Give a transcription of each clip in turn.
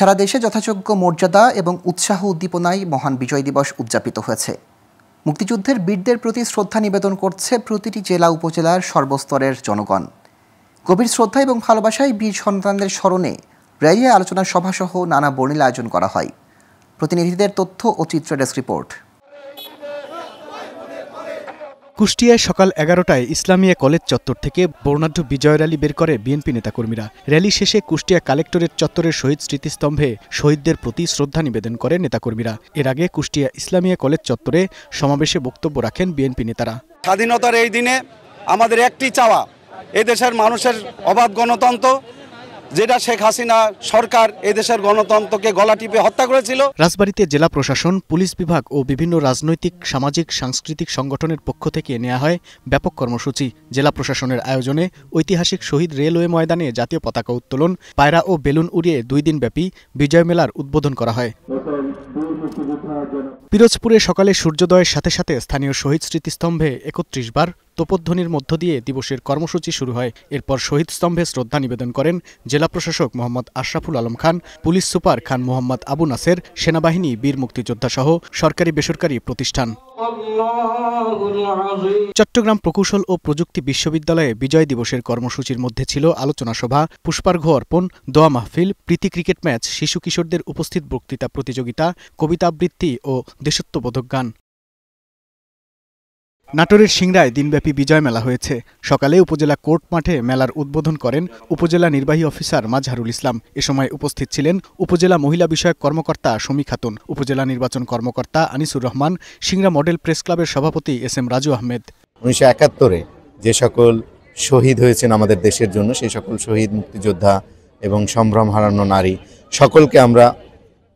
সারা দেশে যথাযোগ্য মর্যাদা এবং উৎসাহ উদ্দীপনায় মহান বিজয় দিবস উদযাপিত হয়েছে। মুক্তিযুদ্ধের বীরদের প্রতি শ্রদ্ধা নিবেদন করছে প্রতিটি জেলা উপজেলার সর্বস্তরের জনগণ। গভীর শ্রদ্ধা এবং ভালোবাসায় বীর সন্তানদের স্মরণে র্যালি, আলোচনা সভাসহ নানা বর্ণিল আয়োজন করা হয়। প্রতিনিধিদের তথ্য ও চিত্র ডেস্ক রিপোর্ট। কুষ্টিয়ায় সকাল 11টায় ইসলামিয়া কলেজ চত্বর থেকে বর্ণাঢ্য বিজয় র্যালি বের করে বিএনপি নেতাকর্মীরা। র্যালি শেষে কুষ্টিয়া কালেক্টরেট চত্বরের শহীদ স্মৃতিস্তম্ভে শহীদদের প্রতি শ্রদ্ধা নিবেদন করে নেতাকর্মীরা। এর আগে কুষ্টিয়া ইসলামিয়া কলেজ চত্বরে সমাবেশে বক্তব্য রাখেন বিএনপি নেতারা। স্বাধীনতার এই দিনে আমাদের একটি চাওয়া, এই দেশের মানুষের অবাধ গণতন্ত্র, যেটা শেখ হাসিনা সরকার এই দেশের গণতন্ত্রকে গলা টিপে হত্যা করেছিল। রাজবাড়ীতে জেলা প্রশাসন, পুলিশ বিভাগ ও বিভিন্ন রাজনৈতিক, সামাজিক, সাংস্কৃতিক সংগঠনের পক্ষ থেকে নেওয়া হয় ব্যাপক কর্মসূচি। জেলা প্রশাসনের আয়োজনে ঐতিহাসিক শহীদ রেলওয়ে ময়দানে জাতীয় পতাকা উত্তোলন, পায়রা ও বেলুন উড়িয়ে 2 দিনব্যাপী বিজয় মেলার উদ্বোধন করা হয়। পিরোজপুরে সকালে সূর্যোদয়ের সাথে সাথে স্থানীয় শহীদ স্মৃতিস্তম্ভে 31 বার তোপধ্বনির মধ্য দিয়ে দিবসের কর্মসূচি শুরু হয়। এরপর শহীদ স্তম্ভে শ্রদ্ধা নিবেদন করেন জেলা প্রশাসক মোহাম্মদ আশরাফুল আলম খান, পুলিশ সুপার খান মোহাম্মদ আবু নাসের, সেনাবাহিনী, বীর মুক্তিযোদ্ধা সহ সরকারি বেসরকারি প্রতিষ্ঠান। চট্টগ্রাম প্রকৌশল ও প্রযুক্তি বিশ্ববিদ্যালয়ে বিজয় দিবসের কর্মসূচির মধ্যে ছিল আলোচনা সভা, পুষ্পার্ঘ্য অর্পণ, দোয়া মাহফিল, প্রীতি ক্রিকেট ম্যাচ, শিশু কিশোরদের উপস্থিত বক্তৃতা প্রতিযোগিতা, কবিতা আবৃত্তি ও দেশত্ববোধক গান। নাটোরের সিংড়ায় দিনব্যাপী বিজয় মেলা হয়েছে। সকালে উপজেলা কোর্ট মাঠে মেলার উদ্বোধন করেন উপজেলা নির্বাহী অফিসার মাজহারুল ইসলাম। এ সময় উপস্থিত ছিলেন উপজেলা মহিলা বিষয়ক কর্মকর্তা শমী খাতুন, উপজেলা নির্বাচন কর্মকর্তা আনিসুর রহমান, সিংড়া মডেল প্রেস ক্লাবের সভাপতি SM রাজু আহমেদ। 1971-এ যে সকল শহীদ হয়েছেন আমাদের দেশের জন্য, সেই সকল শহীদ, মুক্তিযোদ্ধা এবং সম্ভ্রম হারানো নারী সকলকে আমরা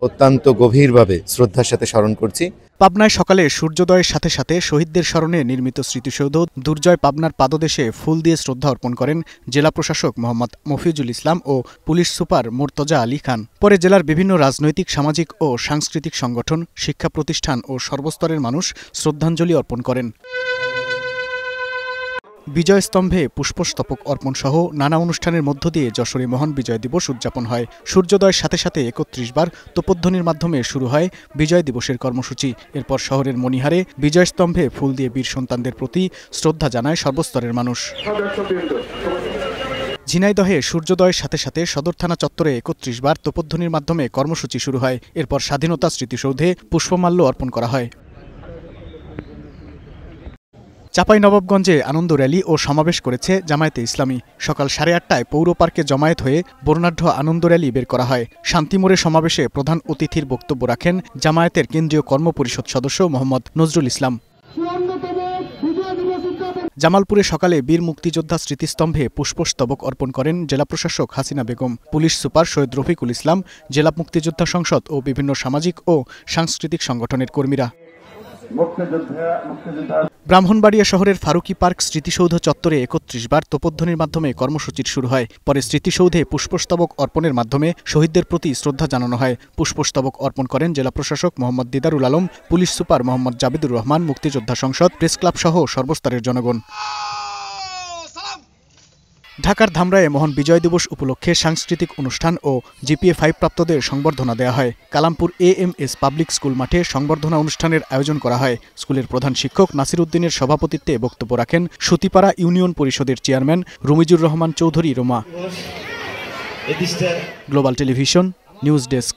অত্যন্ত গভীরভাবে শ্রদ্ধার সাথে স্মরণ করছি। পাবনায় সকালে সূর্যোদয়ের সাথে সাথে শহীদদের স্মরণে নির্মিত স্মৃতিসৌধ দুর্জয় পাবনার পাদদেশে ফুল দিয়ে শ্রদ্ধা অর্পণ করেন জেলা প্রশাসক মোহাম্মদ মফিজুল ইসলাম ও পুলিশ সুপার মুর্তজা আলী খান। পরে জেলার বিভিন্ন রাজনৈতিক, সামাজিক ও সাংস্কৃতিক সংগঠন, শিক্ষা প্রতিষ্ঠান ও সর্বস্তরের মানুষ শ্রদ্ধাঞ্জলি অর্পণ করেন। বিজয় স্তম্ভে পুষ্পস্তবক অর্পণ সহ নানা অনুষ্ঠানের মধ্য দিয়ে যশোরে মহান বিজয় দিবস উদযাপন হয়। সূর্যোদয়ের সাথে সাথে 31 বার তোপধ্বনির মাধ্যমে শুরু হয় বিজয় দিবসের কর্মসূচি। এরপর শহরের মণিহারে বিজয় স্তম্ভে ফুল দিয়ে বীর সন্তানদের প্রতি শ্রদ্ধা জানায় সর্বস্তরের মানুষ। ঝিনাইদহে সূর্যোদয়ের সাথে সাথে সদর থানা চত্বরে 31 বার তোপধ্বনির মাধ্যমে কর্মসূচি শুরু হয়। এরপর স্বাধীনতা স্মৃতিসৌধে পুষ্পমাল্য অর্পণ করা হয়। চাঁপাইনবাবগঞ্জে আনন্দ র্যালি ও সমাবেশ করেছে জামায়াতে ইসলামী। সকাল 8:30টায় পৌর পার্কে জমায়েত হয়ে বর্ণাঢ্য আনন্দ র্যালি বের করা হয়। শান্তিমোড়ে সমাবেশে প্রধান অতিথির বক্তব্য রাখেন জামায়াতের কেন্দ্রীয় কর্মপরিষদ সদস্য মোহাম্মদ নজরুল ইসলাম। জামালপুরে সকালে বীর মুক্তিযোদ্ধা স্মৃতিস্তম্ভে পুষ্পস্তবক অর্পণ করেন জেলা প্রশাসক হাসিনা বেগম, পুলিশ সুপার সৈয়দ রফিকুল ইসলাম, জেলা মুক্তিযোদ্ধা সংসদ ও বিভিন্ন সামাজিক ও সাংস্কৃতিক সংগঠনের কর্মীরা। ব্রাহ্মণবাড়িয়া শহরের ফারুকি পার্ক স্মৃতিসৌধ চত্বরে 31 বার তোপধ্বনির মাধ্যমে কর্মসূচির শুরু হয়। পরে স্মৃতিসৌধে পুষ্পস্তবক অর্পণের মাধ্যমে শহীদদের প্রতি শ্রদ্ধা জানানো হয়। পুষ্পস্তবক অর্পণ করেন জেলা প্রশাসক মোহাম্মদ দিদারুল আলম, পুলিশ সুপার মোহাম্মদ জাবিদুর রহমান, মুক্তিযোদ্ধা সংসদ, প্রেস ক্লাব সহ সর্বস্তরের জনগণ। ঢাকার ধামরায়ে মহান বিজয় দিবস উপলক্ষে সাংস্কৃতিক অনুষ্ঠান ও GPA 5 প্রাপ্তদের সংবর্ধনা দেওয়া হয়। কালামপুর AMS পাবলিক স্কুল মাঠে সংবর্ধনা অনুষ্ঠানের আয়োজন করা হয়। স্কুলের প্রধান শিক্ষক নাসির উদ্দিনের সভাপতিত্বে বক্তব্য রাখেন সুতিপাড়া ইউনিয়ন পরিষদের chairman Rumizur Rahman Chowdhury Roma. Global Television News desk.